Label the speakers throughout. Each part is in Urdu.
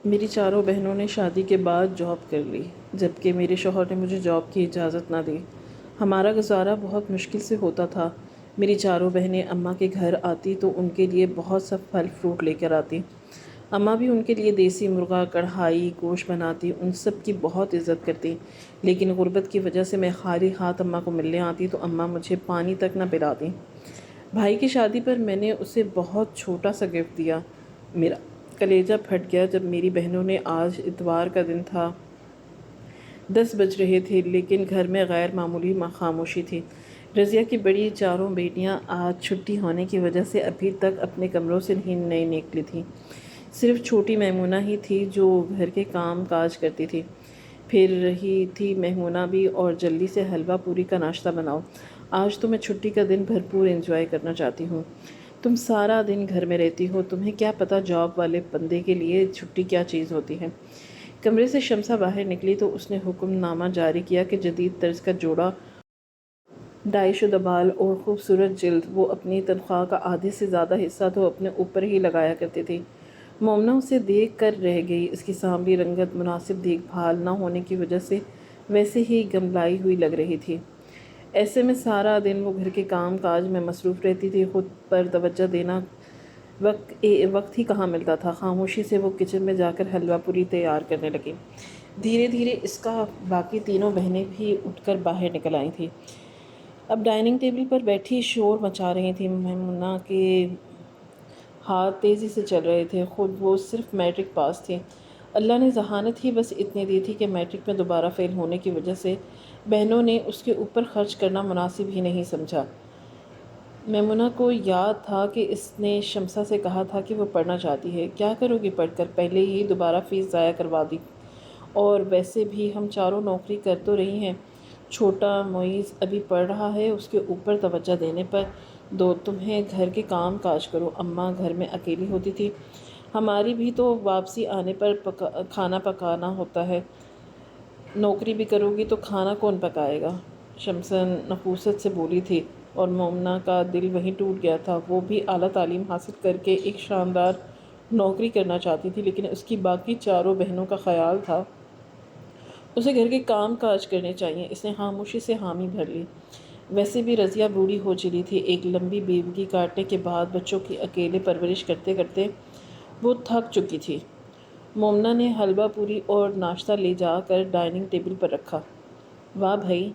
Speaker 1: میری چاروں بہنوں نے شادی کے بعد جاب کر لی، جبکہ میرے شوہر نے مجھے جاب کی اجازت نہ دی۔ ہمارا گزارا بہت مشکل سے ہوتا تھا۔ میری چاروں بہنیں اماں کے گھر آتی تو ان کے لیے بہت سا پھل فروٹ لے کر آتی۔ اماں بھی ان کے لیے دیسی مرغا، کڑھائی، گوشت بناتی، ان سب کی بہت عزت کرتی۔ لیکن غربت کی وجہ سے میں خالی ہاتھ اماں کو ملنے آتی تو اماں مجھے پانی تک نہ پلاتی۔ بھائی کی شادی پر میں نے اسے بہت چھوٹا سا گفٹ دیا۔ میرا کلیجہ پھٹ گیا جب میری بہنوں نے، آج اتوار کا دن تھا، 10 بج رہے تھے، لیکن گھر میں غیر معمولی خاموشی تھی۔ رضیہ کی بڑی چاروں بیٹیاں آج چھٹی ہونے کی وجہ سے ابھی تک اپنے کمروں سے نہیں نکلی تھیں۔ صرف چھوٹی میمونہ ہی تھی جو گھر کے کام کاج کرتی تھی۔ پھر رہی تھی میمونہ بھی، اور جلدی سے حلوہ پوری کا ناشتہ بناؤ، آج تو میں چھٹی کا دن بھرپور انجوائے کرنا چاہتی ہوں۔ تم سارا دن گھر میں رہتی ہو، تمہیں کیا پتہ جاب والے بندے کے لیے چھٹی کیا چیز ہوتی ہے۔ کمرے سے شمسہ باہر نکلی تو اس نے حکم نامہ جاری کیا کہ جدید طرز کا جوڑا، ڈائی شدہ بال اور خوبصورت جلد، وہ اپنی تنخواہ کا آدھے سے زیادہ حصہ تو اپنے اوپر ہی لگایا کرتی تھی۔ مومنہ اسے دیکھ کر رہ گئی۔ اس کی سانولی رنگت مناسب دیکھ بھال نہ ہونے کی وجہ سے ویسے ہی گملائی ہوئی لگ رہی تھی۔ ایسے میں سارا دن وہ گھر کے کام کاج میں مصروف رہتی تھی، خود پر توجہ دینا وقت ہی کہاں ملتا تھا۔ خاموشی سے وہ کچن میں جا کر حلوہ پوری تیار کرنے لگی۔ دھیرے دھیرے اس کا باقی تینوں بہنیں بھی اٹھ کر باہر نکل آئی تھیں۔ اب ڈائننگ ٹیبل پر بیٹھی شور مچا رہی تھیں۔ میمونہ کے ہاتھ تیزی سے چل رہے تھے، خود وہ صرف میٹرک پاس تھی۔ اللہ نے ذہانت ہی بس اتنی دی تھی کہ میٹرک میں دوبارہ فیل ہونے کی وجہ سے بہنوں نے اس کے اوپر خرچ کرنا مناسب ہی نہیں سمجھا۔ میمونہ کو یاد تھا کہ اس نے شمسہ سے کہا تھا کہ وہ پڑھنا چاہتی ہے۔ کیا کرو گی پڑھ کر، پہلے ہی دوبارہ فیس ضائع کروا دی، اور ویسے بھی ہم چاروں نوکری کر تو رہی ہیں۔ چھوٹا معیز ابھی پڑھ رہا ہے، اس کے اوپر توجہ دینے پر دو، تمہیں گھر کے کام کاج کرو۔ اماں گھر میں اکیلی ہوتی تھی، ہماری بھی تو واپسی آنے پر کھانا پکانا ہوتا ہے، نوکری بھی کرو گی تو کھانا کون پکائے گا؟ شمسہ نفوست سے بولی تھی، اور مومنہ کا دل وہیں ٹوٹ گیا تھا۔ وہ بھی اعلیٰ تعلیم حاصل کر کے ایک شاندار نوکری کرنا چاہتی تھی، لیکن اس کی باقی چاروں بہنوں کا خیال تھا اسے گھر کے کام کاج کرنے چاہیے۔ اس نے خاموشی سے حامی بھر لی۔ ویسے بھی رضیہ بوڑھی ہو چلی تھی۔ ایک لمبی بیوگی کاٹنے کے بعد بچوں کی اکیلے پرورش کرتے کرتے وہ تھک چکی تھی۔ مومنہ نے حلوہ پوری اور ناشتہ لے جا کر ڈائننگ ٹیبل پر رکھا۔ واہ بھائی،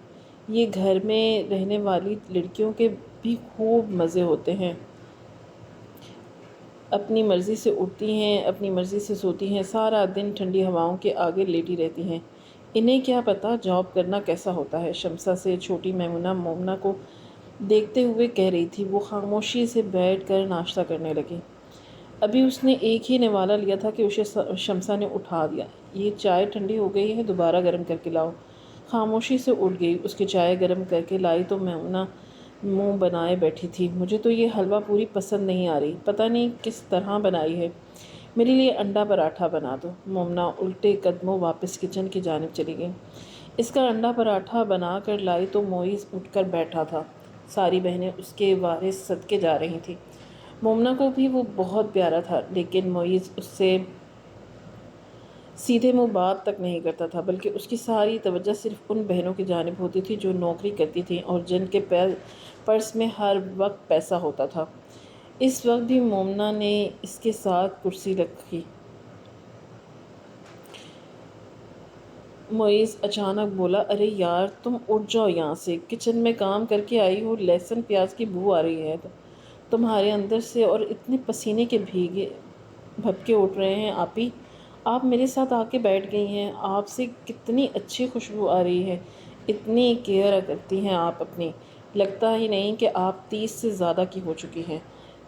Speaker 1: یہ گھر میں رہنے والی لڑکیوں کے بھی خوب مزے ہوتے ہیں، اپنی مرضی سے اٹھتی ہیں، اپنی مرضی سے سوتی ہیں، سارا دن ٹھنڈی ہواؤں کے آگے لیٹی رہتی ہیں، انہیں کیا پتہ جاب کرنا کیسا ہوتا ہے۔ شمسہ سے چھوٹی میمونہ مومنہ کو دیکھتے ہوئے کہہ رہی تھی۔ وہ خاموشی سے بیٹھ کر ناشتہ کرنے لگی۔ ابھی اس نے ایک ہی نوالہ لیا تھا کہ اسے شمسہ نے اٹھا دیا۔ یہ چائے ٹھنڈی ہو گئی ہے، دوبارہ گرم کر کے لاؤ۔ خاموشی سے اٹھ گئی، اس کی چائے گرم کر کے لائی تو میمونہ منہ بنائے بیٹھی تھی۔ مجھے تو یہ حلوہ پوری پسند نہیں آ رہی، پتہ نہیں کس طرح بنائی ہے، میرے لیے انڈا پراٹھا بنا دو۔ مومنہ الٹے قدموں واپس کچن کی جانب چلی گئی۔ اس کا انڈا پراٹھا بنا کر لائی تو معیز اٹھ کر بیٹھا تھا۔ ساری بہنیں اس کے وارث صدقے جا رہی تھیں۔ مومنہ کو بھی وہ بہت پیارا تھا، لیکن معیز اس سے سیدھے منہ بات تک نہیں کرتا تھا، بلکہ اس کی ساری توجہ صرف ان بہنوں کی جانب ہوتی تھی جو نوکری کرتی تھیں اور جن کے پرس میں ہر وقت پیسہ ہوتا تھا۔ اس وقت بھی مومنہ نے اس کے ساتھ کرسی رکھی۔ معیز اچانک بولا، ارے یار، تم اٹھ جاؤ یہاں سے، کچن میں کام کر کے آئی ہو، لہسن پیاز کی بو آ رہی ہے تمہارے اندر سے، اور اتنے پسینے کے بھیگے بھپکے اٹھ رہے ہیں۔ آپی، آپ میرے ساتھ آ کے بیٹھ گئی ہیں، آپ سے کتنی اچھی خوشبو آ رہی ہے، اتنی کیئر کرتی ہیں آپ اپنی، لگتا ہی نہیں کہ آپ 30 سے زیادہ کی ہو چکی ہیں۔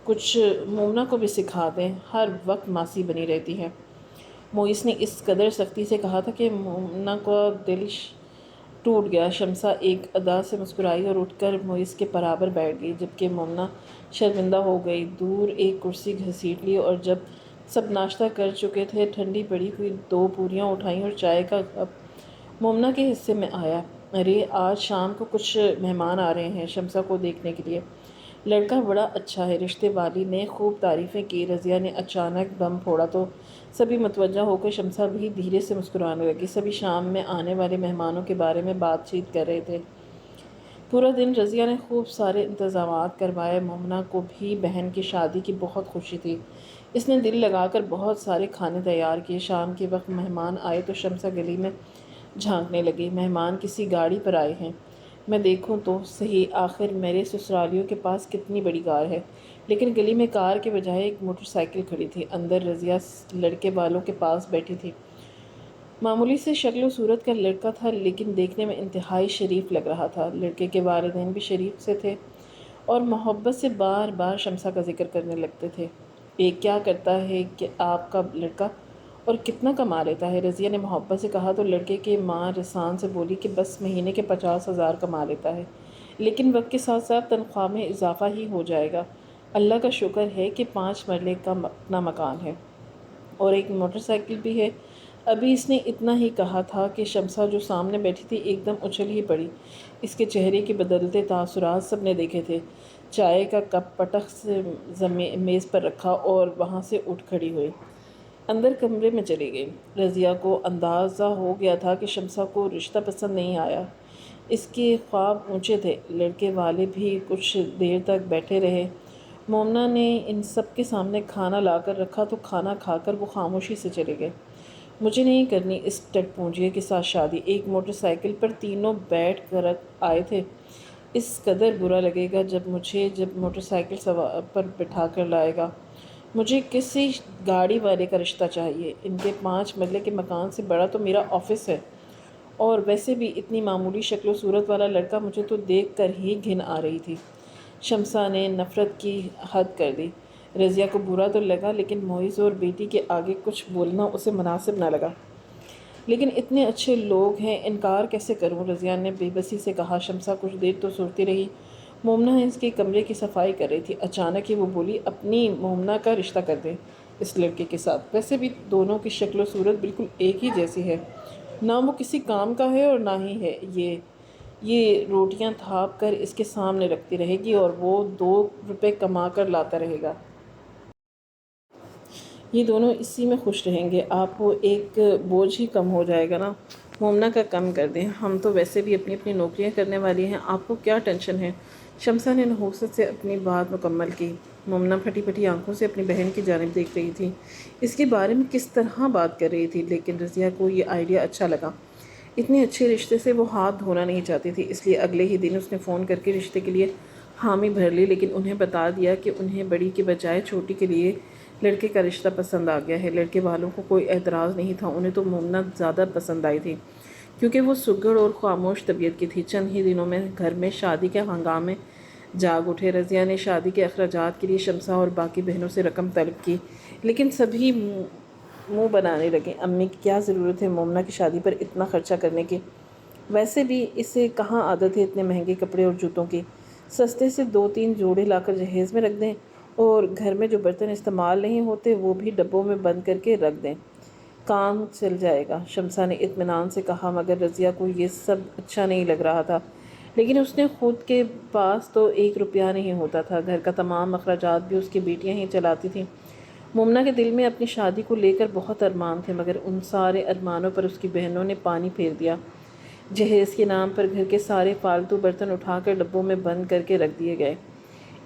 Speaker 1: کچھ مومنہ کو بھی سکھا دیں، ہر وقت ماسی بنی رہتی ہے۔ معیز نے اس قدر سختی سے کہا تھا کہ مومنہ کا دل ٹوٹ گیا۔ شمسہ ایک ادا سے مسکرائی اور اٹھ کر معیز کے برابر بیٹھ گئی، جبکہ مومنہ شرمندہ ہو گئی۔ دور ایک کرسی گھسیٹ لی، اور جب سب ناشتہ کر چکے تھے، ٹھنڈی پڑی ہوئی 2 پوریاں اٹھائیں اور چائے کا کپ مومنہ کے حصے میں آیا۔ ارے، آج شام کو کچھ مہمان آ رہے ہیں شمسہ کو دیکھنے کے لیے، لڑکا بڑا اچھا ہے، رشتے والی نے خوب تعریفیں کی۔ رضیہ نے اچانک بم پھوڑا تو سبھی متوجہ ہو کر شمسا بھی دھیرے سے مسکرانے لگی۔ سبھی شام میں آنے والے مہمانوں کے بارے میں بات چیت کر رہے تھے۔ پورا دن رضیہ نے خوب سارے انتظامات کروائے۔ مومنہ کو بھی بہن کی شادی کی بہت خوشی تھی۔ اس نے دل لگا کر بہت سارے کھانے تیار کیے۔ شام کے وقت مہمان آئے تو شمسا گلی میں جھانکنے لگی۔ مہمان کسی گاڑی پر آئے ہیں، میں دیکھوں تو صحیح، آخر میرے سسرالیوں کے پاس کتنی بڑی کار ہے۔ لیکن گلی میں کار کے بجائے ایک موٹر سائیکل کھڑی تھی۔ اندر رضیہ لڑکے والوں کے پاس بیٹھی تھی۔ معمولی سے شکل و صورت کا لڑکا تھا لیکن دیکھنے میں انتہائی شریف لگ رہا تھا۔ لڑکے کے والدین بھی شریف سے تھے اور محبت سے بار بار شمسا کا ذکر کرنے لگتے تھے۔ یہ کیا کرتا ہے کہ آپ کا لڑکا، اور کتنا کما لیتا ہے؟ رضیہ نے محبت سے کہا تو لڑکے کی ماں رسان سے بولی کہ بس مہینے کے 50,000 کما لیتا ہے، لیکن وقت کے ساتھ ساتھ تنخواہ میں اضافہ ہی ہو جائے گا۔ اللہ کا شکر ہے کہ 5 مرلے کا اپنا مکان ہے اور ایک موٹر سائیکل بھی ہے۔ ابھی اس نے اتنا ہی کہا تھا کہ شمسا جو سامنے بیٹھی تھی ایک دم اچھل ہی پڑی۔ اس کے چہرے کے بدلتے تاثرات سب نے دیکھے تھے۔ چائے کا کپ پٹخ سے میز پر رکھا اور وہاں سے اٹھ کھڑی ہوئی، اندر کمرے میں چلی گئی۔ رضیہ کو اندازہ ہو گیا تھا کہ شمسا کو رشتہ پسند نہیں آیا۔ اس کے خواب اونچے تھے۔ لڑکے والے بھی کچھ دیر تک بیٹھے رہے۔ مومنہ نے ان سب کے سامنے کھانا لا کر رکھا تو کھانا کھا کر وہ خاموشی سے چلے گئے۔ مجھے نہیں کرنی اس ٹٹ پونجیے کے ساتھ شادی۔ ایک موٹر سائیکل پر تینوں بیٹھ کر آئے تھے۔ اس قدر برا لگے گا جب موٹر سائیکل پر بٹھا کر لائے گا۔ مجھے کسی گاڑی والے کا رشتہ چاہیے۔ ان کے 5 مرلے کے مکان سے بڑا تو میرا آفس ہے، اور ویسے بھی اتنی معمولی شکل و صورت والا لڑکا مجھے تو دیکھ کر ہی گھن آ رہی تھی۔ شمسا نے نفرت کی حد کر دی۔ رضیہ کو برا تو لگا لیکن معیز اور بیٹی کے آگے کچھ بولنا اسے مناسب نہ لگا۔ لیکن اتنے اچھے لوگ ہیں، انکار کیسے کروں؟ رضیہ نے بے بسی سے کہا۔ شمسا کچھ دیر تو سوچتی رہی۔ مومنہ اس کے کمرے کی صفائی کر رہی تھی۔ اچانک ہی وہ بولی، اپنی مومنہ کا رشتہ کر دیں اس لڑکے کے ساتھ۔ ویسے بھی دونوں کی شکل و صورت بالکل ایک ہی جیسی ہے، نہ وہ کسی کام کا ہے اور نہ ہی ہے یہ روٹیاں تھاپ کر اس کے سامنے رکھتی رہے گی اور وہ 2 روپے کما کر لاتا رہے گا۔ یہ دونوں اسی میں خوش رہیں گے۔ آپ کو ایک بوجھ ہی کم ہو جائے گا نا۔ مومنہ کا کم کر دیں، ہم تو ویسے بھی اپنی اپنی نوکریاں کرنے والی ہیں، آپ کو کیا ٹینشن ہے؟ شمسا نے نحوست سے اپنی بات مکمل کی۔ مومنہ پھٹی پھٹی آنکھوں سے اپنی بہن کی جانب دیکھ رہی تھی، اس کے بارے میں کس طرح بات کر رہی تھی، لیکن رضیہ کو یہ آئیڈیا اچھا لگا۔ اتنے اچھے رشتے سے وہ ہاتھ دھونا نہیں چاہتی تھی، اس لیے اگلے ہی دن اس نے فون کر کے رشتے کے لیے حامی بھر لی، لیکن انہیں بتا دیا کہ انہیں بڑی کے بجائے چھوٹی کے لیے لڑکے کا رشتہ پسند آ گیا ہے۔ لڑکے والوں کو کوئی اعتراض نہیں تھا، انہیں تو مومنہ زیادہ پسند آئی تھی کیونکہ وہ سگڑ اور خاموش طبیعت کی تھی۔ چند ہی دنوں میں گھر میں شادی کے ہنگامے جاگ اٹھے۔ رضیہ نے شادی کے اخراجات کے لیے شمسا اور باقی بہنوں سے رقم طلب کی، لیکن سبھی منہ بنانے لگے۔ امی کی کیا ضرورت ہے مومنہ کی شادی پر اتنا خرچہ کرنے کی؟ ویسے بھی اسے کہاں عادت ہے اتنے مہنگے کپڑے اور جوتوں کی؟ سستے سے 2-3 جوڑے لا کر جہیز میں رکھ دیں اور گھر میں جو برتن استعمال نہیں ہوتے وہ بھی ڈبوں میں بند کر کے رکھ دیں، کام چل جائے گا۔ شمسا نے اطمینان سے کہا، مگر رضیہ کو یہ سب اچھا نہیں لگ رہا تھا۔ لیکن اس نے خود کے پاس تو 1 روپیہ نہیں ہوتا تھا، گھر کا تمام اخراجات بھی اس کی بیٹیاں ہی چلاتی تھیں۔ مومنہ کے دل میں اپنی شادی کو لے کر بہت ارمان تھے، مگر ان سارے ارمانوں پر اس کی بہنوں نے پانی پھیر دیا۔ جہیز کے نام پر گھر کے سارے فالتو برتن اٹھا کر ڈبوں میں بند کر کے رکھ دیے گئے۔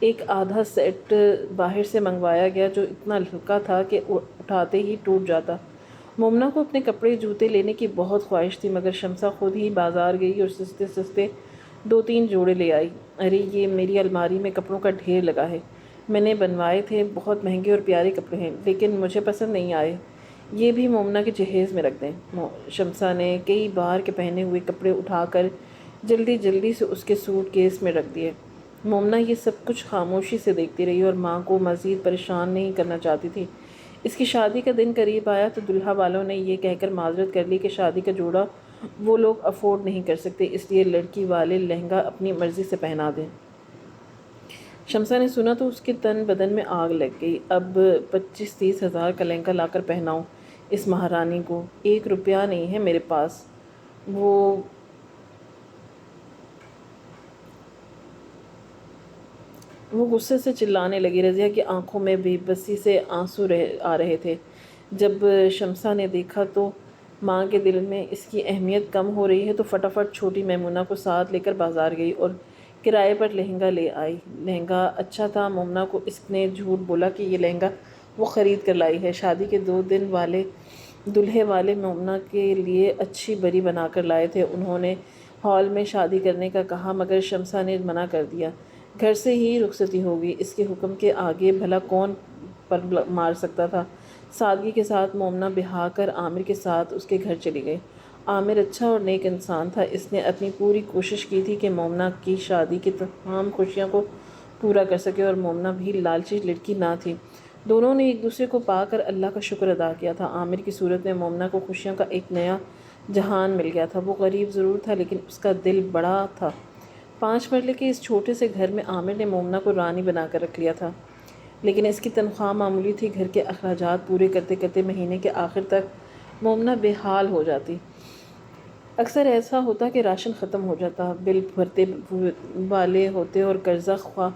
Speaker 1: ایک آدھا سیٹ باہر سے منگوایا گیا جو اتنا ہلکا تھا کہ اٹھاتے ہی ٹوٹ جاتا۔ مومنہ کو اپنے کپڑے جوتے لینے کی بہت خواہش تھی، مگر شمسا خود ہی بازار گئی اور سستے سستے 2-3 جوڑے لے آئی۔ ارے یہ میری الماری میں کپڑوں کا ڈھیر لگا ہے، میں نے بنوائے تھے، بہت مہنگے اور پیارے کپڑے ہیں، لیکن مجھے پسند نہیں آئے، یہ بھی مومنہ کے جہیز میں رکھ دیں۔ شمسا نے کئی بار کے پہنے ہوئے کپڑے اٹھا کر جلدی جلدی سے اس کے سوٹ کیس میں رکھ دیے۔ مومنہ یہ سب کچھ خاموشی سے دیکھتی رہی اور ماں کو مزید پریشان نہیں کرنا چاہتی تھی۔ اس کی شادی کا دن قریب آیا تو دلہا والوں نے یہ کہہ کر معذرت کر لی کہ شادی کا جوڑا وہ لوگ افورڈ نہیں کر سکتے، اس لیے لڑکی والے لہنگا اپنی مرضی سے پہنا دیں۔ شمسا نے سنا تو اس کے تن بدن میں آگ لگ گئی۔ اب 25-30 ہزار کا لہنگا لا کر پہناؤں اس مہارانی کو؟ 1 روپیہ نہیں ہے میرے پاس۔ وہ غصے سے چلانے لگی۔ رضیہ کی آنکھوں میں بے بسی سے آنسو آ رہے تھے۔ جب شمسا نے دیکھا تو ماں کے دل میں اس کی اہمیت کم ہو رہی ہے تو فٹافٹ چھوٹی میمونہ کو ساتھ لے کر بازار گئی اور کرائے پر لہنگا لے آئی۔ لہنگا اچھا تھا۔ مومنہ کو اس نے جھوٹ بولا کہ یہ لہنگا وہ خرید کر لائی ہے۔ شادی کے 2 دن والے دلہے والے مومنہ کے لیے اچھی بری بنا کر لائے تھے۔ انہوں نے ہال میں شادی کرنے کا کہا مگر شمسا نے منع کر دیا۔ گھر سے ہی رخصتی ہوگی، اس کے حکم کے آگے بھلا کون پر مار سکتا تھا۔ سادگی کے ساتھ مومنہ بہا کر عامر کے ساتھ اس کے گھر چلی گئی۔ عامر اچھا اور نیک انسان تھا۔ اس نے اپنی پوری کوشش کی تھی کہ مومنہ کی شادی کی تمام خوشیوں کو پورا کر سکے اور مومنہ بھی لالچی لڑکی نہ تھی۔ دونوں نے ایک دوسرے کو پا کر اللہ کا شکر ادا کیا تھا۔ عامر کی صورت میں مومنہ کو خوشیوں کا ایک نیا جہان مل گیا تھا۔ وہ غریب ضرور تھا لیکن اس کا دل بڑا تھا۔ 5 مرلے کے اس چھوٹے سے گھر میں عامر نے مومنہ کو رانی بنا کر رکھ لیا تھا، لیکن اس کی تنخواہ معمولی تھی۔ گھر کے اخراجات پورے کرتے کرتے مہینے کے آخر تک مومنہ بے حال ہو جاتی۔ اکثر ایسا ہوتا کہ راشن ختم ہو جاتا، بل بھرتے والے ہوتے اور قرضہ خواہ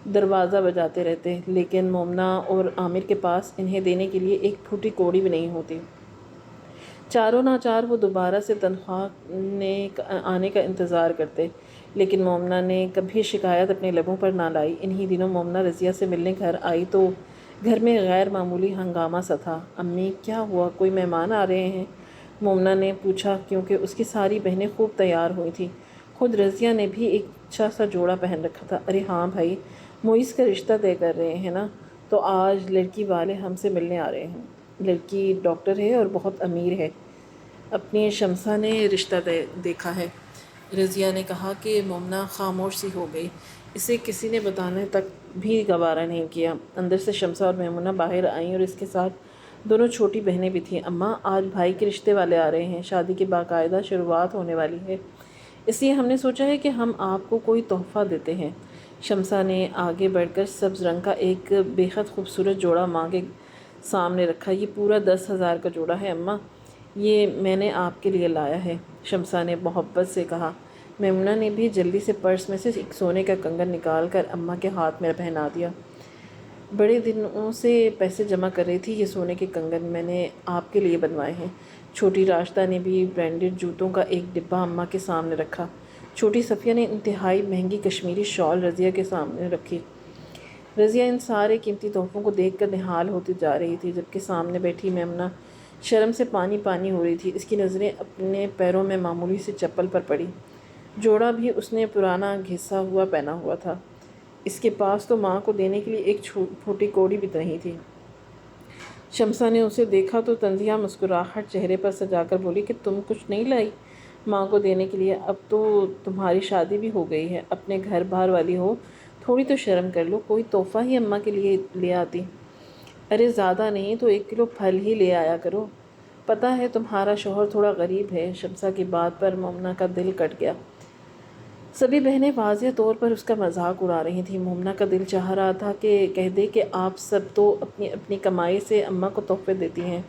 Speaker 1: دروازہ بجاتے رہتے، لیکن مومنہ اور عامر کے پاس انہیں دینے کے لیے ایک پھوٹی کوڑی بھی نہیں ہوتی۔ چاروں ناچار وہ دوبارہ سے تنخواہ آنے کا انتظار کرتے، لیکن مومنہ نے کبھی شکایت اپنے لبوں پر نہ لائی۔ انہی دنوں مومنہ رضیہ سے ملنے گھر آئی تو گھر میں غیر معمولی ہنگامہ سا تھا۔ امی کیا ہوا، کوئی مہمان آ رہے ہیں؟ مومنہ نے پوچھا کیونکہ اس کی ساری بہنیں خوب تیار ہوئی تھیں۔ خود رضیہ نے بھی ایک اچھا سا جوڑا پہن رکھا تھا۔ ارے ہاں بھائی، معیز کا رشتہ طے کر رہے ہیں نا، تو آج لڑکی والے ہم سے ملنے آ رہے ہیں۔ لڑکی ڈاکٹر ہے اور بہت امیر ہے، اپنی شمسا نے رشتہ دیکھا ہے، رضیہ نے کہا کہ مومنہ خاموش سی ہو گئی۔ اسے کسی نے بتانے تک بھی گوارا نہیں کیا۔ اندر سے شمسا اور میمونہ باہر آئیں اور اس کے ساتھ دونوں چھوٹی بہنیں بھی تھیں۔ اماں، آج بھائی کے رشتے والے آ رہے ہیں، شادی کی باقاعدہ شروعات ہونے والی ہے، اس لیے ہم نے سوچا ہے کہ ہم آپ کو کوئی تحفہ دیتے ہیں۔ شمسا نے آگے بڑھ کر سبز رنگ کا ایک بے حد خوبصورت جوڑا ماں کے سامنے رکھا۔ یہ پورا 10,000 کا جوڑا ہے اماں، یہ میں نے آپ کے لیے لایا ہے، شمسا نے محبت سے کہا۔ میمونہ نے بھی جلدی سے پرس میں سے ایک سونے کا کنگن نکال کر اماں کے ہاتھ میں پہنا دیا۔ بڑے دنوں سے پیسے جمع کر رہی تھی، یہ سونے کے کنگن میں نے آپ کے لیے بنوائے ہیں۔ چھوٹی راشدہ نے بھی برانڈڈ جوتوں کا ایک ڈبہ اماں کے سامنے رکھا۔ چھوٹی صفیہ نے انتہائی مہنگی کشمیری شال رضیہ کے سامنے رکھی۔ رضیہ ان سارے قیمتی تحفوں کو دیکھ کر نہال ہوتی جا رہی تھی، جبکہ سامنے بیٹھی میمونہ شرم سے پانی پانی ہو رہی تھی۔ اس کی نظریں اپنے پیروں میں معمولی سی چپل پر پڑی۔ جوڑا بھی اس نے پرانا گھسا ہوا پہنا ہوا تھا۔ اس کے پاس تو ماں کو دینے کے لیے ایک پھوٹی کوڑی بھی نہیں تھی۔ شمسا نے اسے دیکھا تو طنزیہ مسکراہٹ چہرے پر سجا کر بولی کہ تم کچھ نہیں لائی ماں کو دینے کے لیے؟ اب تو تمہاری شادی بھی ہو گئی ہے، اپنے گھر بار والی ہو، تھوڑی تو شرم کر لو، کوئی تحفہ ہی اماں کے لیے لے آتی۔ ارے زیادہ نہیں تو 1 کلو پھل ہی لے آیا کرو، پتہ ہے تمہارا شوہر تھوڑا غریب ہے۔ شمسا کی بات پر مومنہ کا دل کٹ گیا۔ سبھی بہنیں واضح طور پر اس کا مذاق اڑا رہی تھیں۔ مومنہ کا دل چاہ رہا تھا کہ کہہ دے کہ آپ سب تو اپنی اپنی کمائی سے اماں کو تحفے دیتی ہیں،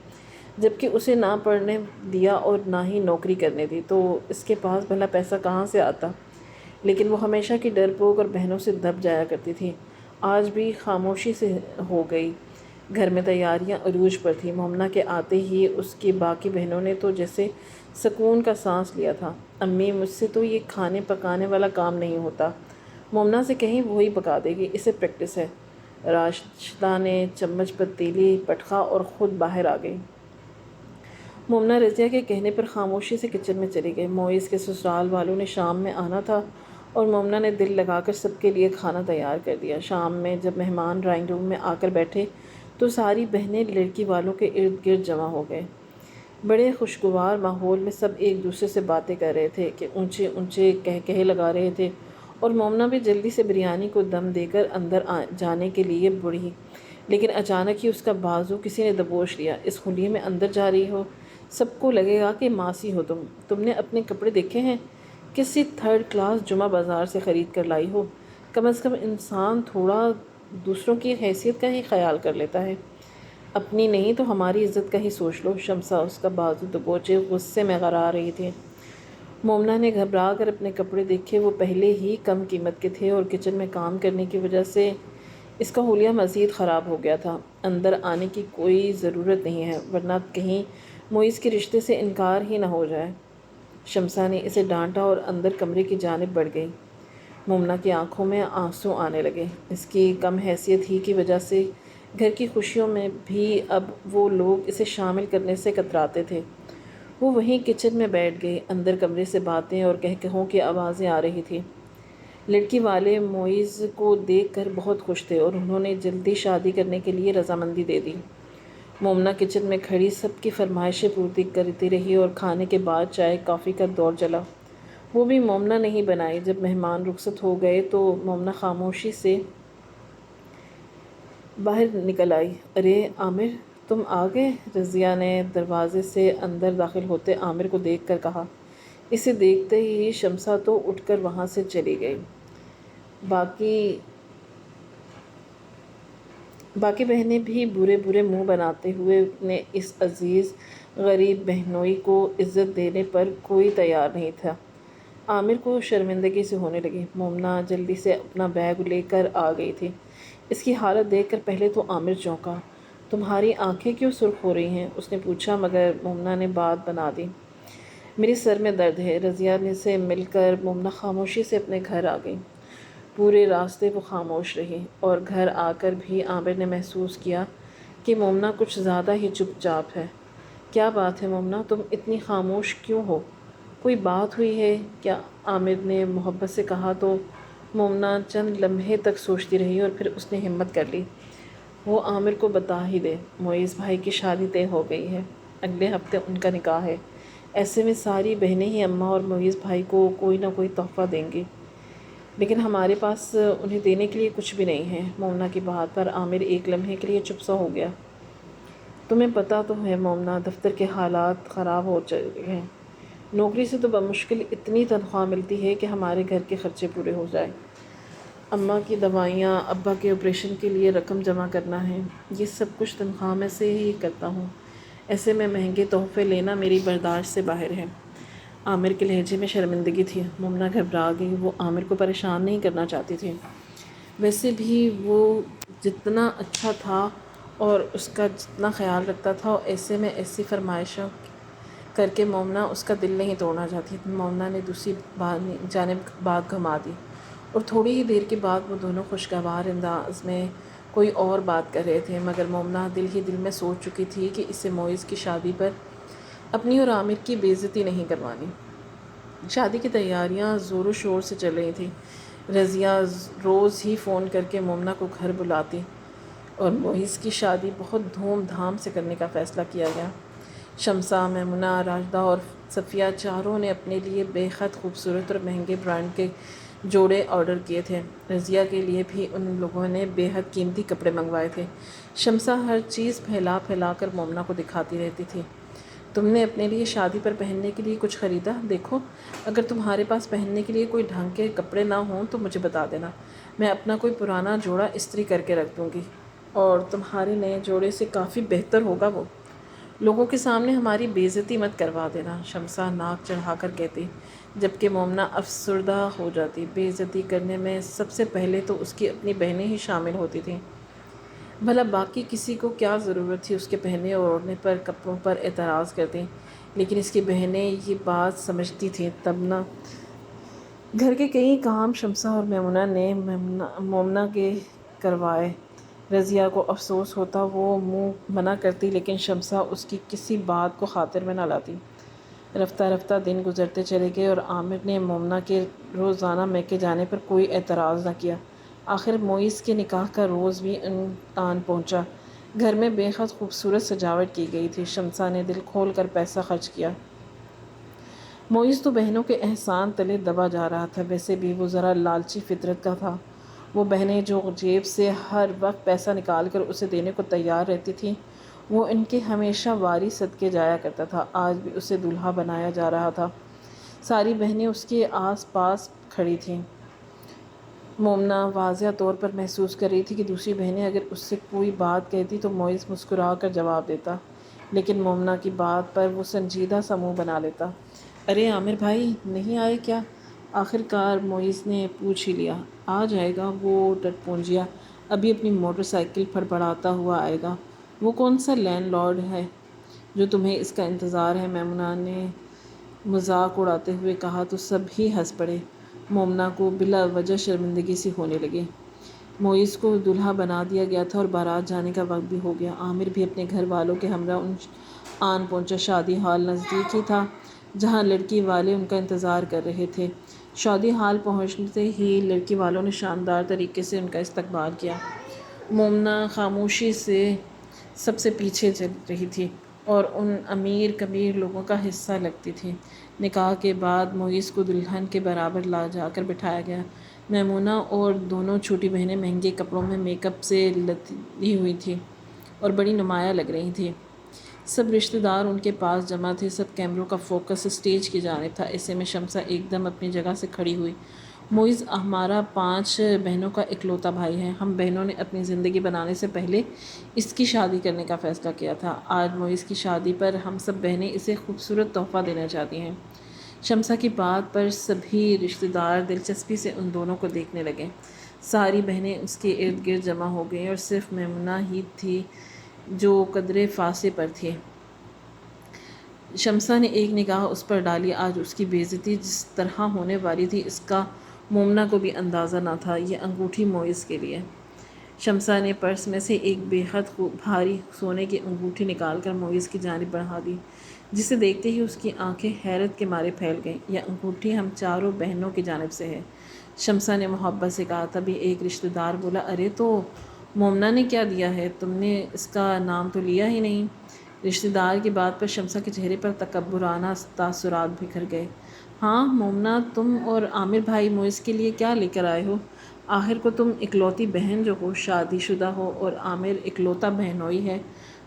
Speaker 1: جبکہ اسے نہ پڑھنے دیا اور نہ ہی نوکری کرنے دی، تو اس کے پاس بھلا پیسہ کہاں سے آتا؟ لیکن وہ ہمیشہ کی ڈرپوک اور بہنوں سے دب جایا کرتی تھی۔ آج بھی خاموشی سے ہو گئی۔ گھر میں تیاریاں عروج پر تھیں۔ مومنہ کے آتے ہی اس کی باقی بہنوں نے تو جیسے سکون کا سانس لیا تھا۔ امی، مجھ سے تو یہ کھانے پکانے والا کام نہیں ہوتا، مومنہ سے کہیں وہی پکا دے گی، اسے پریکٹس ہے۔ راشدہ نے چمچ پتیلی پٹخا اور خود باہر آ گئی۔ مومنہ رضیہ کے کہنے پر خاموشی سے کچن میں چلی گئی۔ معیز کے سسرال والوں نے شام میں آنا تھا اور مومنہ نے دل لگا کر سب کے لیے کھانا تیار کر دیا۔ شام میں جب مہمان ڈرائنگ روم میں آ کر بیٹھے تو ساری بہنیں لڑکی والوں کے ارد گرد جمع ہو گئے۔ بڑے خوشگوار ماحول میں سب ایک دوسرے سے باتیں کر رہے تھے کہ اونچے اونچے کہے لگا رہے تھے، اور مومنہ بھی جلدی سے بریانی کو دم دے کر اندر جانے کے لیے بڑھی، لیکن اچانک ہی اس کا بازو کسی نے دبوچ لیا۔ اس خلیے میں اندر جا رہی ہو، سب کو لگے گا کہ ماسی ہو تم نے اپنے کپڑے دیکھے ہیں؟ کسی 3rd کلاس جمعہ بازار سے خرید کر لائی ہو؟ کم از کم انسان تھوڑا دوسروں کی حیثیت کا ہی خیال کر لیتا ہے، اپنی نہیں تو ہماری عزت کا ہی سوچ لو۔ شمسا اس کا بازو دبوچے غصے میں غرا رہی تھی۔ مومنا نے گھبرا کر اپنے کپڑے دیکھے، وہ پہلے ہی کم قیمت کے تھے اور کچن میں کام کرنے کی وجہ سے اس کا حلیہ مزید خراب ہو گیا تھا۔ اندر آنے کی کوئی ضرورت نہیں ہے ورنہ کہیں معیز کے رشتے سے انکار ہی نہ ہو جائے۔ شمسا نے اسے ڈانٹا اور اندر کمرے کی جانب بڑھ گئی۔ مومنا کی آنکھوں میں آنسو آنے لگے۔ اس کی کم حیثیت ہی کی وجہ سے گھر کی خوشیوں میں بھی اب وہ لوگ اسے شامل کرنے سے کتراتے تھے۔ وہ وہیں کچن میں بیٹھ گئی۔ اندر کمرے سے باتیں اور کہکہوں کی آوازیں آ رہی تھیں۔ لڑکی والے معیز کو دیکھ کر بہت خوش تھے اور انہوں نے جلدی شادی کرنے کے لیے رضامندی دے دی۔ مومنا کچن میں کھڑی سب کی فرمائشیں پورتی کرتی رہی اور کھانے کے بعد چائے کافی کا دور چلا۔ وہ بھی مومنا نہیں بنائی۔ جب مہمان رخصت ہو گئے تو مومنا خاموشی سے باہر نکل آئی۔ ارے عامر، تم آ گئے؟ رضیہ نے دروازے سے اندر داخل ہوتے عامر کو دیکھ کر کہا۔ اسے دیکھتے ہی شمسا تو اٹھ کر وہاں سے چلی گئی۔ باقی بہنیں بھی برے برے منہ بناتے ہوئے اپنے اس عزیز غریب بہنوئی کو عزت دینے پر کوئی تیار نہیں تھا۔ عامر کو شرمندگی سے ہونے لگی۔ مومنا جلدی سے اپنا بیگ لے کر آ گئی تھی۔ اس کی حالت دیکھ کر پہلے تو عامر چونکا۔ تمہاری آنکھیں کیوں سرخ ہو رہی ہیں؟ اس نے پوچھا، مگر مومنا نے بات بنا دی۔ میرے سر میں درد ہے۔ رضیہ سے مل کر مومنا خاموشی سے اپنے گھر آ گئی۔ پورے راستے وہ خاموش رہی اور گھر آ کر بھی عامر نے محسوس کیا کہ مومنا کچھ زیادہ ہی چپ چاپ ہے۔ کیا بات ہے مومنا، تم اتنی خاموش کیوں ہو؟ کوئی بات ہوئی ہے کیا؟ عامر نے محبت سے کہا تو مومنا چند لمحے تک سوچتی رہی اور پھر اس نے ہمت کر لی۔ وہ عامر کو بتا ہی دے، معیز بھائی کی شادی طے ہو گئی ہے۔ اگلے ہفتے ان کا نکاح ہے۔ ایسے میں ساری بہنیں ہی اماں اور معیز بھائی کو کوئی نہ کوئی تحفہ دیں گی، لیکن ہمارے پاس انہیں دینے کے لیے کچھ بھی نہیں ہے۔ مومنا کی بات پر عامر ایک لمحے کے لیے چپ سا ہو گیا۔ تمہیں پتہ تو ہے مومنا، دفتر کے حالات خراب ہو چکے ہیں۔ نوکری سے تو بمشکل اتنی تنخواہ ملتی ہے کہ ہمارے گھر کے خرچے پورے ہو جائیں۔ اماں کی دوائیاں، ابا کے آپریشن کے لیے رقم جمع کرنا ہے، یہ سب کچھ تنخواہ میں سے ہی کرتا ہوں۔ ایسے میں مہنگے تحفے لینا میری برداشت سے باہر ہے۔ عامر کے لہجے میں شرمندگی تھی۔ مومنا گھبرا گئی۔ وہ عامر کو پریشان نہیں کرنا چاہتی تھی۔ ویسے بھی وہ جتنا اچھا تھا اور اس کا جتنا خیال رکھتا تھا، ایسے میں ایسی فرمائشوں کر کے مومنا اس کا دل نہیں توڑنا چاہتی۔ مومنا نے دوسری جانب بات گھما دی اور تھوڑی ہی دیر کے بعد وہ دونوں خوشگوار انداز میں کوئی اور بات کر رہے تھے، مگر مومنا دل ہی دل میں سوچ چکی تھی کہ اسے معیز کی شادی پر اپنی اور عامر کی بے عزتی نہیں کروانی۔ شادی کی تیاریاں زور و شور سے چل رہی تھیں۔ رضیہ روز ہی فون کر کے مومنا کو گھر بلاتی اور معیز کی شادی بہت دھوم دھام سے کرنے کا فیصلہ کیا گیا۔ شمسا، میمونہ، راشدہ اور صفیہ چاروں نے اپنے لیے بے حد خوبصورت اور مہنگے برانڈ کے جوڑے آرڈر کیے تھے۔ رضیہ کے لیے بھی ان لوگوں نے بے حد قیمتی کپڑے منگوائے تھے۔ شمسا ہر چیز پھیلا پھیلا کر مومنا کو دکھاتی رہتی تھی۔ تم نے اپنے لیے شادی پر پہننے کے لیے کچھ خریدا؟ دیکھو، اگر تمہارے پاس پہننے کے لیے کوئی ڈھنگ کے کپڑے نہ ہوں تو مجھے بتا دینا، میں اپنا کوئی پرانا جوڑا استری کر کے رکھ دوں گی اور تمہارے نئے جوڑے سے کافی بہتر ہوگا وہ۔ لوگوں کے سامنے ہماری بے عزتی مت کروا دینا، شمسا ناک چڑھا کر کہتی، جبکہ مومنا افسردہ ہو جاتی۔ بے عزتی کرنے میں سب سے پہلے تو اس کی اپنی بہنیں ہی شامل ہوتی تھیں۔ بھلا باقی کسی کو کیا ضرورت تھی اس کے پہننے اور اوڑھنے پر کپڑوں پر اعتراض کرتی، لیکن اس کی بہنیں یہ بات سمجھتی تھیں تب نہ۔ گھر کے کئی کام شمسا اور میمونہ نے مومنا کے کروائے۔ رضیہ کو افسوس ہوتا، وہ منہ منع کرتی، لیکن شمسا اس کی کسی بات کو خاطر میں نہ لاتی۔ رفتہ رفتہ دن گزرتے چلے گئے اور عامر نے مومنا کے روزانہ میکے جانے پر کوئی اعتراض نہ کیا۔ آخر معیز کے نکاح کا روز بھی آن پہنچا۔ گھر میں بے حد خوبصورت سجاوٹ کی گئی تھی۔ شمسا نے دل کھول کر پیسہ خرچ کیا۔ معیز تو بہنوں کے احسان تلے دبا جا رہا تھا۔ ویسے بھی وہ ذرا لالچی فطرت کا تھا۔ وہ بہنیں جو جیب سے ہر وقت پیسہ نکال کر اسے دینے کو تیار رہتی تھیں، وہ ان کے ہمیشہ واری صدقے جایا کرتا تھا۔ آج بھی اسے دولہا بنایا جا رہا تھا۔ ساری بہنیں اس کے آس پاس کھڑی تھیں۔ مومنا واضح طور پر محسوس کر رہی تھی کہ دوسری بہنیں اگر اس سے کوئی بات کہتی تو معیز مسکرا کر جواب دیتا، لیکن مومنا کی بات پر وہ سنجیدہ سا منہ بنا لیتا۔ ارے عامر بھائی نہیں آئے کیا؟ آخر کار معیز نے پوچھ ہی لیا۔ آ جائے گا، وہ ٹٹپونجیا ابھی اپنی موٹر سائیکل پھڑپڑاتا ہوا آئے گا۔ وہ کون سا لینڈ لارڈ ہے جو تمہیں اس کا انتظار ہے؟ میمونہ نے مذاق اڑاتے ہوئے کہا تو سب ہی ہنس پڑے۔ مومنہ کو بلا وجہ شرمندگی سی ہونے لگی۔ معیز کو دولہا بنا دیا گیا تھا اور بارات جانے کا وقت بھی ہو گیا۔ عامر بھی اپنے گھر والوں کے ہمراہ آن پہنچا۔ شادی ہال نزدیک ہی تھا جہاں لڑکی والے ان کا انتظار کر رہے تھے۔ شادی ہال پہنچتے ہی لڑکی والوں نے شاندار طریقے سے ان کا استقبال کیا۔ مومنہ خاموشی سے سب سے پیچھے چل رہی تھی اور ان امیر کبیر لوگوں کا حصہ لگتی تھی۔ نکاح کے بعد معیز کو دلہن کے برابر لا جا کر بٹھایا گیا۔ میمونہ اور دونوں چھوٹی بہنیں مہنگے کپڑوں میں میک اپ سے لدی ہوئی تھیں اور بڑی نمایاں لگ رہی تھیں۔ سب رشتہ دار ان کے پاس جمع تھے۔ سب کیمروں کا فوکس اسٹیج کی جانب تھا۔ ایسے میں شمسہ ایک دم اپنی جگہ سے کھڑی ہوئی۔ معیز ہمارا 5 بہنوں کا اکلوتا بھائی ہے۔ ہم بہنوں نے اپنی زندگی بنانے سے پہلے اس کی شادی کرنے کا فیصلہ کیا تھا۔ آج معیز کی شادی پر ہم سب بہنیں اسے خوبصورت تحفہ دینا چاہتی ہیں۔ شمسہ کی بات پر سبھی رشتہ دار دلچسپی سے ان دونوں کو دیکھنے لگے۔ ساری بہنیں اس کے ارد گرد جمع ہو گئیں اور صرف میمونہ ہی تھی جو قدرے فاصلے پر تھی۔ شمسہ نے ایک نگاہ اس پر ڈالی۔ آج اس کی بے عزتی جس طرح ہونے والی تھی اس کا مومنہ کو بھی اندازہ نہ تھا۔ یہ انگوٹھی معیز کے لیے۔ شمسہ نے پرس میں سے ایک بے حد بھاری سونے کی انگوٹھی نکال کر معیز کی جانب بڑھا دی، جسے دیکھتے ہی اس کی آنکھیں حیرت کے مارے پھیل گئیں۔ یہ انگوٹھی ہم چاروں بہنوں کی جانب سے ہے، شمسہ نے محبت سے کہا۔ تبھی ایک رشتہ دار بولا، ارے تو مومنہ نے کیا دیا ہے؟ تم نے اس کا نام تو لیا ہی نہیں۔ رشتہ دار کی بات پر شمسہ کے چہرے پر تکبرانہ تاثرات بکھر گئے۔ ہاں مومنہ، تم اور عامر بھائی معیز کے لیے کیا لے کر آئے ہو؟ آخر کو تم اکلوتی بہن جو ہو، شادی شدہ ہو اور عامر اکلوتا بہنوئی ہے،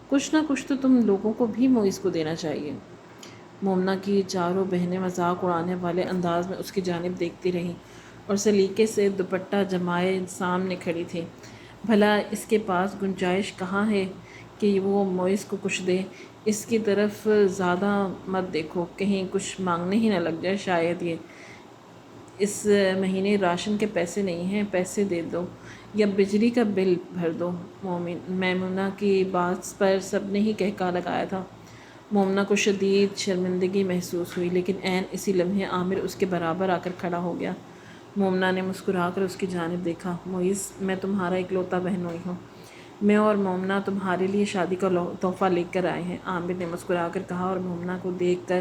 Speaker 1: کچھ نہ کچھ تو تم لوگوں کو بھی معیز کو دینا چاہیے۔ مومنہ کی چاروں بہنیں مذاق اڑانے والے انداز میں اس کی جانب دیکھتی رہیں اور سلیقے سے دوپٹہ جمائے سامنے کھڑی تھیں۔ بھلا اس کے پاس گنجائش کہاں ہے کہ وہ معیز کو کچھ دے؟ اس کی طرف زیادہ مت دیکھو، کہیں کچھ مانگنے ہی نہ لگ جائے۔ شاید یہ اس مہینے راشن کے پیسے نہیں ہیں، پیسے دے دو یا بجلی کا بل بھر دو۔ میمونہ کی بات پر سب نے ہی کہکا لگایا تھا۔ مومنہ کو شدید شرمندگی محسوس ہوئی، لیکن عین اسی لمحے عامر اس کے برابر آ کر کھڑا ہو گیا۔ مومنہ نے مسکرا کر اس کی جانب دیکھا۔ معیز، میں تمہارا اکلوتا بہنوئی ہوں۔ میں اور مومنہ تمہارے لیے شادی کا تحفہ لے کر آئے ہیں، عامر نے مسکرا کر کہا اور مومنہ کو دیکھ کر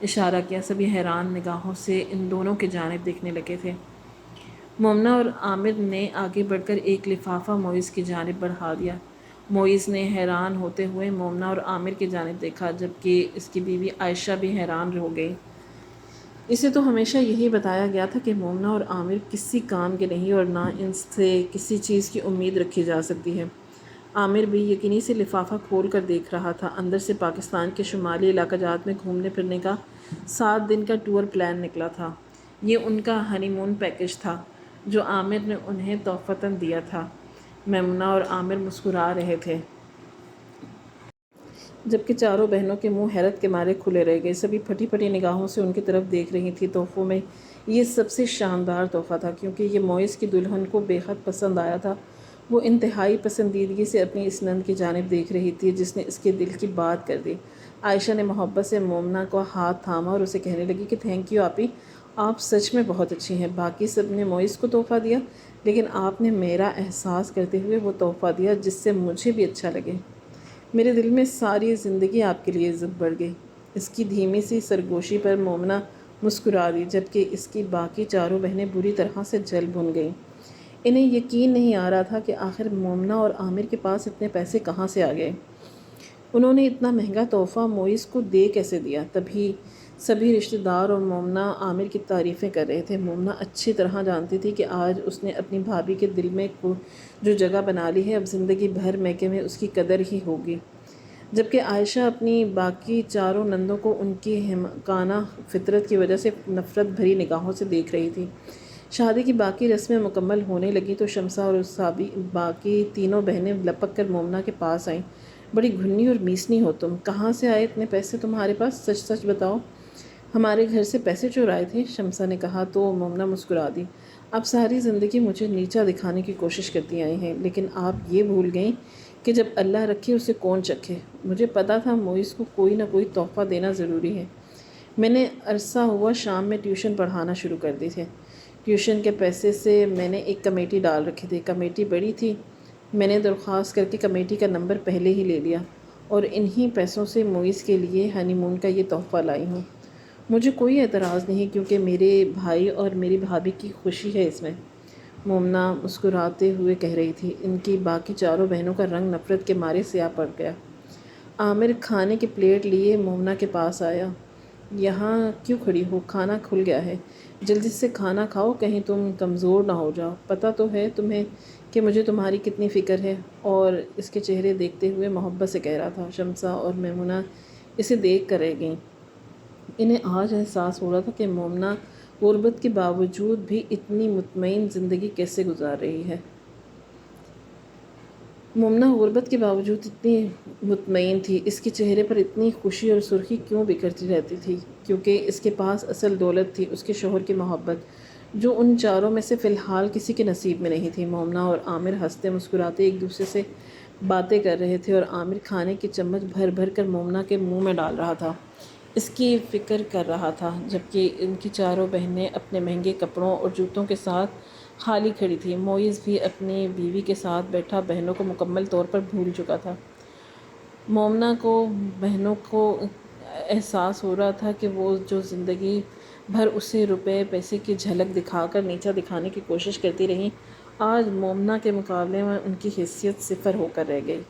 Speaker 1: اشارہ کیا۔ سبھی حیران نگاہوں سے ان دونوں کی جانب دیکھنے لگے تھے۔ مومنہ اور عامر نے آگے بڑھ کر ایک لفافہ معیز کی جانب بڑھا دیا۔ معیز نے حیران ہوتے ہوئے مومنہ اور عامر کی جانب دیکھا، جبکہ اس کی بیوی عائشہ بھی حیران ہو گئی۔ اسے تو ہمیشہ یہی بتایا گیا تھا کہ مومنہ اور عامر کسی کام کے نہیں اور نہ ان سے کسی چیز کی امید رکھی جا سکتی ہے۔ عامر بھی یقینی سے لفافہ کھول کر دیکھ رہا تھا۔ اندر سے پاکستان کے شمالی علاقہ جات میں گھومنے پھرنے کا 7 دن کا ٹور پلان نکلا تھا۔ یہ ان کا ہنی مون پیکیج تھا جو عامر نے انہیں تحفتاً دیا تھا۔ میمونہ اور عامر مسکرا رہے تھے، جبکہ چاروں بہنوں کے منہ حیرت کے مارے کھلے رہ گئے۔ سبھی پھٹی پھٹی نگاہوں سے ان کی طرف دیکھ رہی تھیں۔ تحفوں میں یہ سب سے شاندار تحفہ تھا کیونکہ یہ معیز کی دلہن کو بے حد پسند آیا تھا۔ وہ انتہائی پسندیدگی سے اپنی اس نند کی جانب دیکھ رہی تھی جس نے اس کے دل کی بات کر دی۔ عائشہ نے محبت سے مومنہ کا ہاتھ تھاما اور اسے کہنے لگی کہ تھینک یو آپی، آپ سچ میں بہت اچھی ہیں۔ باقی سب نے معیز کو تحفہ دیا، لیکن آپ نے میرا احساس کرتے ہوئے وہ تحفہ دیا جس سے مجھے بھی اچھا لگے۔ میرے دل میں ساری زندگی آپ کے لیے عزت بڑھ گئی۔ اس کی دھیمی سی سرگوشی پر مومنہ مسکرا دی، جبکہ اس کی باقی چاروں بہنیں بری طرح سے جل بھن گئیں۔ انہیں یقین نہیں آ رہا تھا کہ آخر مومنہ اور عامر کے پاس اتنے پیسے کہاں سے آ گئے۔ انہوں نے اتنا مہنگا تحفہ معیز کو دے کیسے دیا؟ تبھی سبھی رشتہ دار اور مومنہ عامر کی تعریفیں کر رہے تھے۔ مومنہ اچھی طرح جانتی تھی کہ آج اس نے اپنی بھابھی کے دل میں جو جگہ بنا لی ہے، اب زندگی بھر میکے میں اس کی قدر ہی ہوگی۔ جبکہ عائشہ اپنی باقی چاروں نندوں کو ان کی حمقانہ فطرت کی وجہ سے نفرت بھری نگاہوں سے دیکھ رہی تھی۔ شادی کی باقی رسمیں مکمل ہونے لگیں تو شمسہ اور باقی تینوں بہنیں لپک کر مومنہ کے پاس آئیں۔ بڑی گھنی اور میسنی ہو تم، کہاں سے آئے اتنے پیسے تمہارے پاس؟ سچ سچ بتاؤ۔ ہمارے گھر سے پیسے چورائے تھے، شمسہ نے کہا تو مومنہ مسکرا دی۔ آپ ساری زندگی مجھے نیچا دکھانے کی کوشش کرتی آئی ہیں، لیکن آپ یہ بھول گئیں کہ جب اللہ رکھے اسے کون چکھے۔ مجھے پتا تھا موئز کو کوئی نہ کوئی تحفہ دینا ضروری ہے۔ میں نے عرصہ ہوا شام میں ٹیوشن پڑھانا شروع کر دی تھے۔ ٹیوشن کے پیسے سے میں نے ایک کمیٹی ڈال رکھی تھی۔ کمیٹی بڑی تھی، میں نے درخواست کر کے کمیٹی کا نمبر پہلے ہی لے لیا اور انہی پیسوں سے موئز کے لیے ہنی مون کا یہ تحفہ لائی ہوں۔ مجھے کوئی اعتراض نہیں کیونکہ میرے بھائی اور میری بھابھی کی خوشی ہے اس میں، مومنہ مسکراتے ہوئے کہہ رہی تھی۔ ان کی باقی چاروں بہنوں کا رنگ نفرت کے مارے سیاہ پڑ گیا۔ عامر کھانے کی پلیٹ لیے مومنہ کے پاس آیا۔ یہاں کیوں کھڑی ہو؟ کھانا کھل گیا ہے، جلدی سے کھانا کھاؤ، کہیں تم کمزور نہ ہو جاؤ۔ پتہ تو ہے تمہیں کہ مجھے تمہاری کتنی فکر ہے، اور اس کے چہرے دیکھتے ہوئے محبت سے کہہ رہا تھا۔ شمسہ اور میمونہ اسے دیکھ کر رہ گئیں۔ انہیں آج احساس ہو رہا تھا کہ مومنہ غربت کے باوجود بھی اتنی مطمئن زندگی کیسے گزار رہی ہے۔ مومنہ غربت کے باوجود اتنی مطمئن تھی، اس کے چہرے پر اتنی خوشی اور سرخی کیوں بکھرتی رہتی تھی؟ کیونکہ اس کے پاس اصل دولت تھی، اس کے شوہر کی محبت، جو ان چاروں میں سے فی الحال کسی کے نصیب میں نہیں تھی۔ مومنہ اور عامر ہنستے مسکراتے ایک دوسرے سے باتیں کر رہے تھے اور عامر کھانے کی چمچ بھر بھر کر مومنہ کے منہ میں ڈال رہا تھا، اس کی فکر کر رہا تھا، جبکہ ان کی چاروں بہنیں اپنے مہنگے کپڑوں اور جوتوں کے ساتھ خالی کھڑی تھی۔ موئز بھی اپنی بیوی کے ساتھ بیٹھا بہنوں کو مکمل طور پر بھول چکا تھا۔ مومنہ کو بہنوں کو احساس ہو رہا تھا کہ وہ جو زندگی بھر اسے روپے پیسے کی جھلک دکھا کر نیچا دکھانے کی کوشش کرتی رہیں، آج مومنہ کے مقابلے میں ان کی حیثیت صفر ہو کر رہ گئی۔